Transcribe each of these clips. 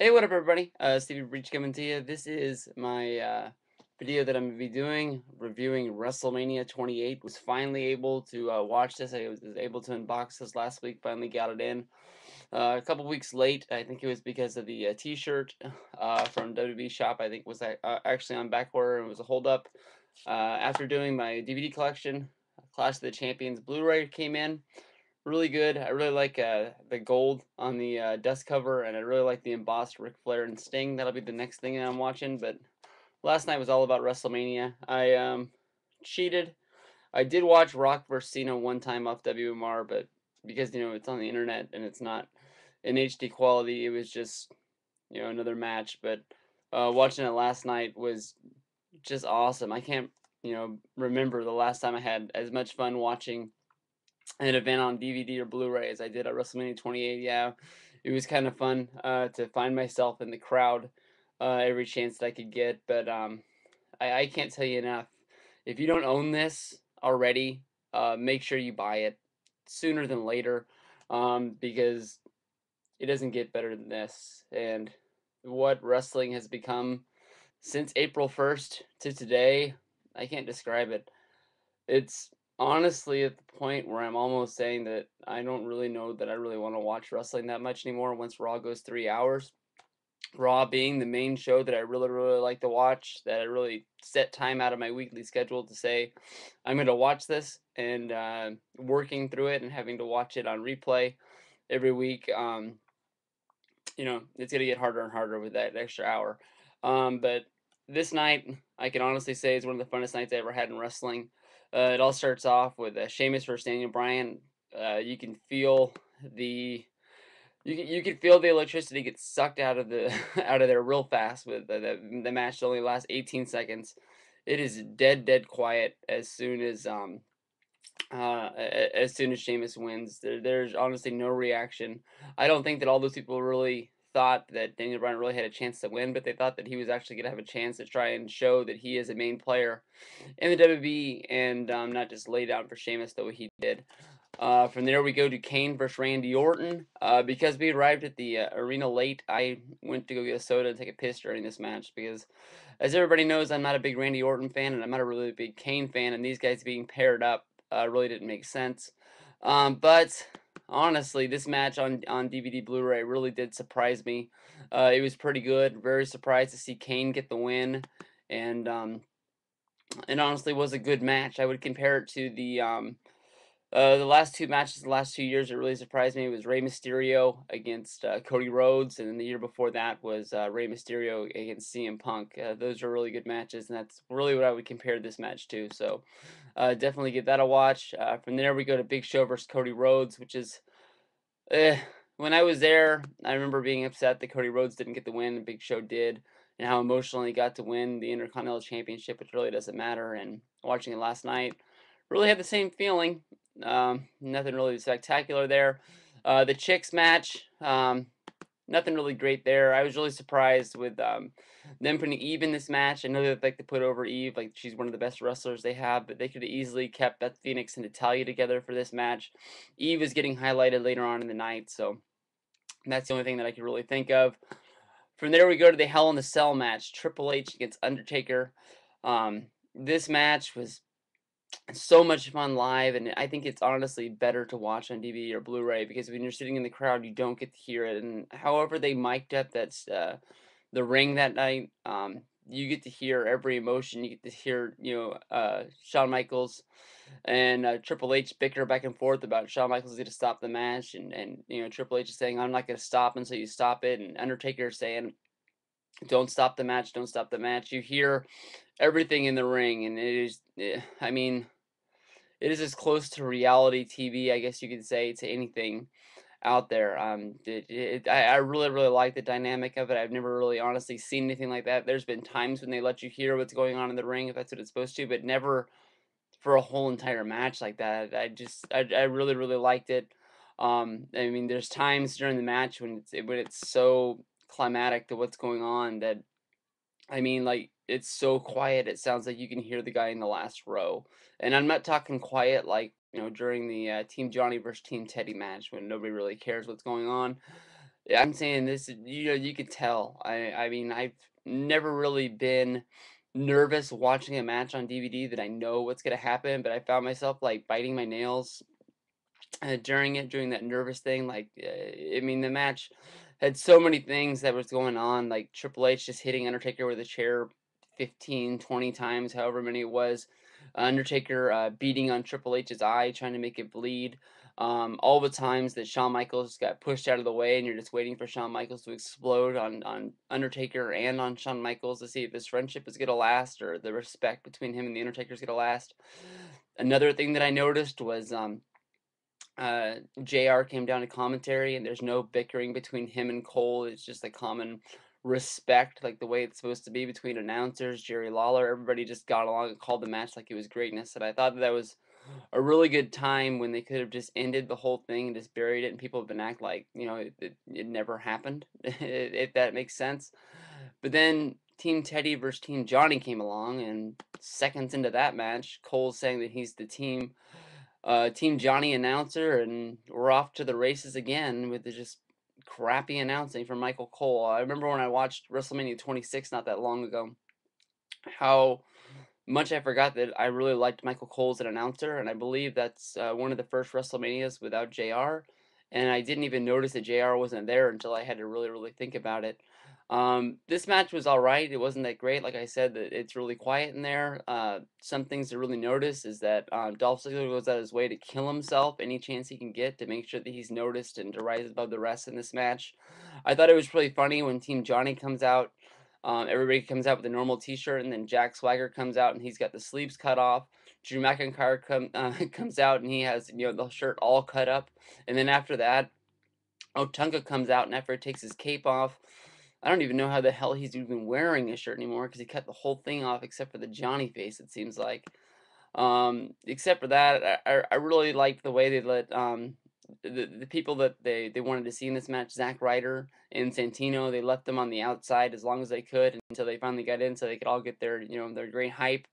Hey, what up, everybody? Stevie Breech coming to you. This is my video that I'm going to be doing, reviewing WrestleMania 28. Was finally able to watch this. I was able to unbox this last week, finally got it in. A couple weeks late, I think it was because of the t-shirt from WWE Shop. I think was actually on back order and was a holdup. After doing my DVD collection, Clash of the Champions Blu-ray came in. Really good. I really like the gold on the dust cover, and I really like the embossed Ric Flair and Sting. That'll be the next thing that I'm watching. But last night was all about WrestleMania. I cheated. I did watch Rock vs Cena one time off WMR, but because it's on the internet and it's not in HD quality, it was just another match. But watching it last night was just awesome. I can't remember the last time I had as much fun watching an event on DVD or Blu-ray as I did at WrestleMania 28. Yeah, it was kind of fun to find myself in the crowd every chance that I could get. But I can't tell you enough. If you don't own this already, make sure you buy it sooner than later, because it doesn't get better than this. And what wrestling has become since April 1st to today, I can't describe it. It's honestly at the point where I'm almost saying that I don't really know that I really want to watch wrestling that much anymore once Raw goes 3 hours. Raw being the main show that I really, really like to watch, that I really set time out of my weekly schedule to say, I'm going to watch this, and working through it and having to watch it on replay every week, it's going to get harder and harder with that extra hour. But this night, I can honestly say, is one of the funnest nights I ever had in wrestling. It all starts off with Sheamus versus Daniel Bryan. You can feel the you can feel the electricity get sucked out of the out of there real fast with the match only lasts 18 seconds. It is dead quiet as soon as Sheamus wins. There's honestly no reaction. I don't think that all those people really thought that Daniel Bryan really had a chance to win, but they thought that he was actually going to have a chance to try and show that he is a main player in the WWE, and not just lay down for Sheamus the way he did. From there, we go to Kane versus Randy Orton. Because we arrived at the arena late, I went to go get a soda and take a piss during this match because, as everybody knows, I'm not a big Randy Orton fan, and I'm not a really big Kane fan, and these guys being paired up really didn't make sense. But honestly, this match on DVD Blu-ray really did surprise me. It was pretty good. Very surprised to see Kane get the win, and it honestly was a good match. I would compare it to the last two matches, the last 2 years, that really surprised me was Rey Mysterio against Cody Rhodes, and then the year before that was Rey Mysterio against CM Punk. Those are really good matches, and that's really what I would compare this match to. So definitely give that a watch. From there, we go to Big Show versus Cody Rhodes, which is eh, when I was there, I remember being upset that Cody Rhodes didn't get the win, and Big Show did, and how emotionally he got to win the Intercontinental Championship, which really doesn't matter. And watching it last night, really had the same feeling. Nothing really spectacular there. The Chicks match, nothing really great there. I was really surprised with them putting Eve in this match. I know they'd like to put over Eve, like she's one of the best wrestlers they have, but they could have easily kept Beth Phoenix and Natalya together for this match. Eve is getting highlighted later on in the night, so that's the only thing that I could really think of. From there, we go to the Hell in the Cell match, Triple H against Undertaker. This match was so much fun live, and I think it's honestly better to watch on DVD or Blu-ray because when you're sitting in the crowd, you don't get to hear it. And however they mic'd up the ring that night, you get to hear every emotion. You get to hear Shawn Michaels and Triple H bicker back and forth about Shawn Michaels is going to stop the match, and Triple H is saying I'm not going to stop until you stop it, and Undertaker is saying don't stop the match, don't stop the match. You hear everything in the ring, and it is, I mean, it is as close to reality TV, I guess you could say, to anything out there. I really, really like the dynamic of it. I've never really honestly seen anything like that. There's been times when they let you hear what's going on in the ring, if that's what it's supposed to, but never for a whole entire match like that. I really, really liked it. I mean, there's times during the match when it's so climatic to what's going on that I mean, like, it's so quiet, it sounds like you can hear the guy in the last row. And I'm not talking quiet like, during the Team Johnny versus Team Teddy match when nobody really cares what's going on. I'm saying this, you could tell. I mean, I've never really been nervous watching a match on DVD that I know what's gonna happen, but I found myself like biting my nails during it, doing that nervous thing. Like, I mean, the match had so many things that was going on, like Triple H just hitting Undertaker with a chair 15, 20 times, however many it was. Undertaker beating on Triple H's eye, trying to make it bleed. All the times that Shawn Michaels got pushed out of the way, and you're just waiting for Shawn Michaels to explode on Undertaker and on Shawn Michaels to see if this friendship is gonna last or the respect between him and the Undertaker is gonna last. Another thing that I noticed was JR came down to commentary, and there's no bickering between him and Cole. It's just a common respect, like the way it's supposed to be between announcers, Jerry Lawler. Everybody just got along and called the match like it was greatness. And I thought that was a really good time when they could have just ended the whole thing and just buried it, and people have been act like it never happened, if that makes sense. But then Team Teddy versus Team Johnny came along, and seconds into that match, Cole's saying that he's the Team Johnny announcer, and we're off to the races again with the just crappy announcing from Michael Cole. I remember when I watched WrestleMania 26 not that long ago, how much I forgot that I really liked Michael Cole as an announcer, and I believe that's one of the first WrestleManias without JR. And I didn't even notice that JR wasn't there until I had to really, really think about it. This match was all right. It wasn't that great. Like I said, that it's really quiet in there. Some things to really notice is that Dolph Ziggler goes out of his way to kill himself any chance he can get to make sure that he's noticed and to rise above the rest in this match. I thought it was really funny when Team Johnny comes out. Everybody comes out with a normal T-shirt, and then Jack Swagger comes out, and he's got the sleeves cut off. Drew McIntyre comes out, and he has the shirt all cut up. And then after that, Otunga comes out, and after he takes his cape off, I don't even know how the hell he's even wearing a shirt anymore because he cut the whole thing off except for the Johnny face. It seems like. Except for that, I really liked the way they let the people that they wanted to see in this match, Zack Ryder and Santino, they left them on the outside as long as they could until they finally got in, so they could all get their great hype.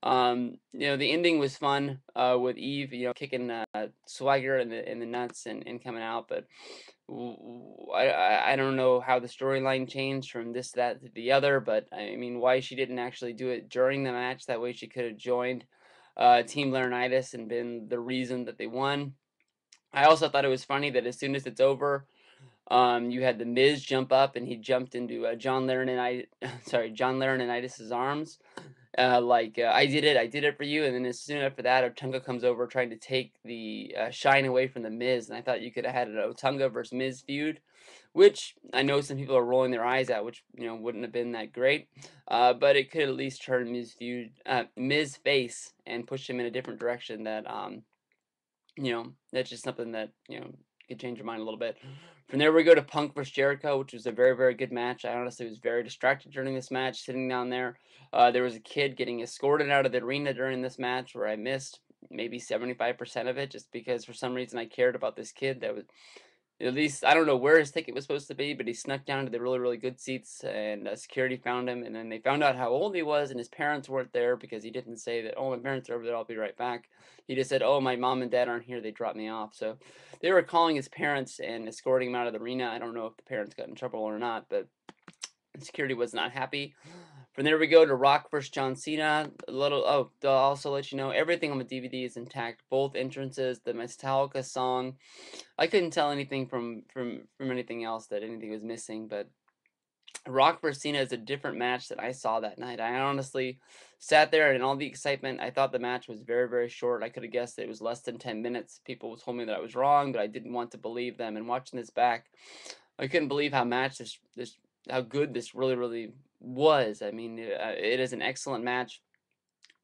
The ending was fun with Eve, kicking Swagger in the nuts and coming out, but I don't know how the storyline changed from this that to the other, but I mean, why she didn't actually do it during the match? That way, she could have joined Team Laurinaitis and been the reason that they won. I also thought it was funny that as soon as it's over, you had the Miz jump up and he jumped into John Laurinaitis' arms, I did it for you. And then as soon after that, Otunga comes over trying to take the shine away from the Miz, and I thought you could have had an Otunga versus Miz feud, which I know some people are rolling their eyes at, which wouldn't have been that great, but it could at least turn Miz face and push him in a different direction. That's just something that could change your mind a little bit. From there, we go to Punk vs Jericho, which was a very, very good match. I honestly was very distracted during this match, sitting down there. There was a kid getting escorted out of the arena during this match where I missed maybe 75% of it just because for some reason I cared about this kid that was at least I don't know where his ticket was supposed to be, but he snuck down to the really, really good seats, and security found him. And then they found out how old he was, and his parents weren't there because he didn't say that. Oh, my parents are over there. I'll be right back. He just said, "Oh, my mom and dad aren't here. They dropped me off." So they were calling his parents and escorting him out of the arena. I don't know if the parents got in trouble or not, but security was not happy. From there we go to Rock vs John Cena. I'll also let you know everything on the DVD is intact. Both entrances, the Metallica song. I couldn't tell anything from anything else that anything was missing, but Rock vs Cena is a different match that I saw that night. I honestly sat there and in all the excitement, I thought the match was very, very short. I could have guessed it was less than 10 minutes. People told me that I was wrong, but I didn't want to believe them. And watching this back, I couldn't believe how good this really, really was. I mean, it is an excellent match.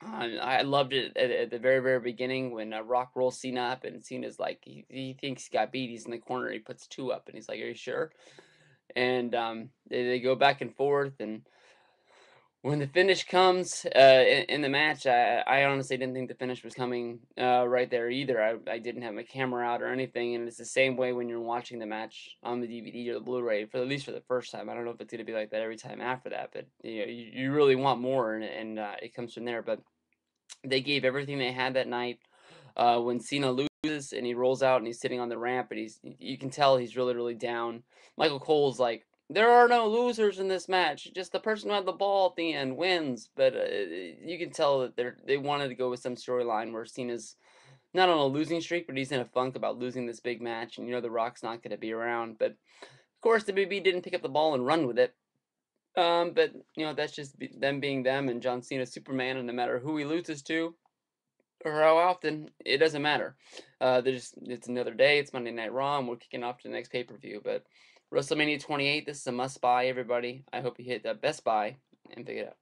I loved it at the very, very beginning when Rock rolls Cena up, and Cena's like, he thinks he got beat. He's in the corner. He puts two up, and he's like, "Are you sure?" And they go back and forth. And when the finish comes in the match, I honestly didn't think the finish was coming right there either. I didn't have my camera out or anything, and it's the same way when you're watching the match on the DVD or the Blu-ray, for at least for the first time. I don't know if it's going to be like that every time after that, but you really want more, and it comes from there. But they gave everything they had that night. When Cena loses, loses and he rolls out and he's sitting on the ramp and you can tell he's really, really down. Michael Cole's like, there are no losers in this match. Just the person who had the ball at the end wins. But you can tell that they wanted to go with some storyline where Cena's not on a losing streak, but he's in a funk about losing this big match, and The Rock's not going to be around. But of course, the BB didn't pick up the ball and run with it. But that's just them being them, and John Cena Superman, and no matter who he loses to or how often, it doesn't matter. It's another day. It's Monday Night Raw, and we're kicking off to the next pay-per-view. But WrestleMania 28, this is a must buy, everybody. I hope you hit that Best Buy and pick it up.